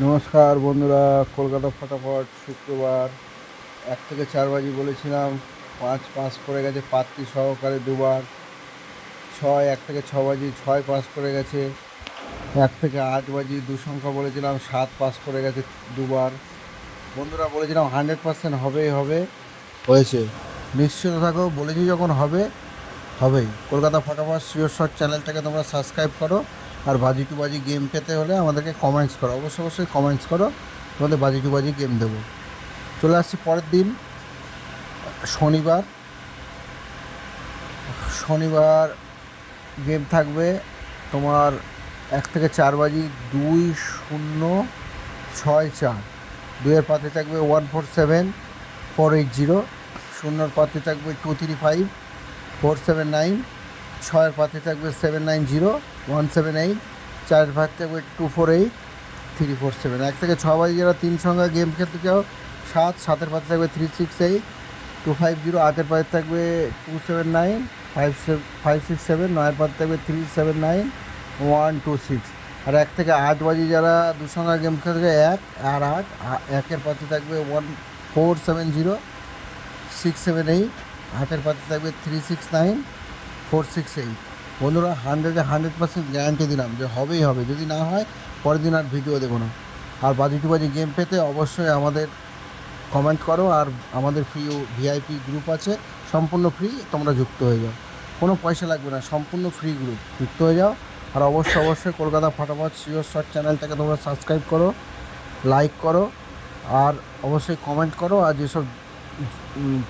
নমস্কার বন্ধুরা, কলকাতা ফটাফট শুক্রবার 1 থেকে 4 বাজি বলেছিলাম, 5 পাস করে গেছে পাত্তি সহকারে দুবার। 1 থেকে 6 বাজি 6 পাস করে গেছে। 1 থেকে 8 বাজি সংখ্যা বলেছিলাম, 7 পাস করে গেছে দুবার। বন্ধুরা বলেছিলাম 100% হবেই হবে, হয়েছে। নিশ্চিত থাকো, বলেছি যখন হবে হবেই। কলকাতা ফটাফট শিওর শট চ্যানেলটাকে তোমরা সাবস্ক্রাইব করো, আর বাজি টু বাজি গেম পেতে হলে আমাদেরকে কমেন্টস করো, অবশ্যই কমেন্টস করো, তোমাদের বাজি টু বাজি গেম দেবো। চলে আসছি পরের দিন, শনিবার। শনিবার গেম থাকবে তোমার 1 থেকে 4 বাজি 2-0-6-4। 2-এর পাতে থাকবে 147-480। 0-এর পাতে থাকবে 235-479। 6-এর পাতে থাকবে 790-178। 4-এর পাতে থাকবে 248-347। 1 থেকে 6 বাজি যারা 3 সংখ্যা গেম খেলতে চাও, 7-7-এর পাতে থাকবে 368-250। 8-এর পাতে থাকবে 279-567। 9-এর পাতে থাকবে 379-126। আর 1 থেকে 8 বাজি যারা 2 সংখ্যা গেম খেলতে 1 আর 8, 1-এর পাতে থাকবে 1470678। 8-এর পাতে থাকবে 369468। বন্ধুরা 100% গ্যারান্টি দিলাম যে হবেই হবে, যদি না হয় পরের দিন আর ভিডিও দেবো না। আর বাজি টু বাজি গেম পেতে অবশ্যই আমাদের কমেন্ট করো, আর আমাদের ফ্রি ভিআইপি গ্রুপ আছে, সম্পূর্ণ ফ্রি, তোমরা যুক্ত হয়ে যাও, কোনো পয়সা লাগবে না, সম্পূর্ণ ফ্রি গ্রুপ, যুক্ত হয়ে যাও। আর অবশ্যই কলকাতা ফটাফট শিওর শট চ্যানেলটাকে তোমরা সাবস্ক্রাইব করো, লাইক করো, আর অবশ্যই কমেন্ট করো। আর যেসব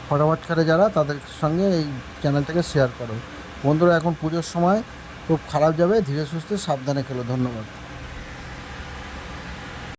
ফটাফট খেলে যারা, তাদের সঙ্গে এই চ্যানেলটাকে শেয়ার করো। বন্ধুরা এখন পুজোর সময় খুব খারাপ যাবে, ধীরে সুস্থে সাবধানে খেলো। ধন্যবাদ।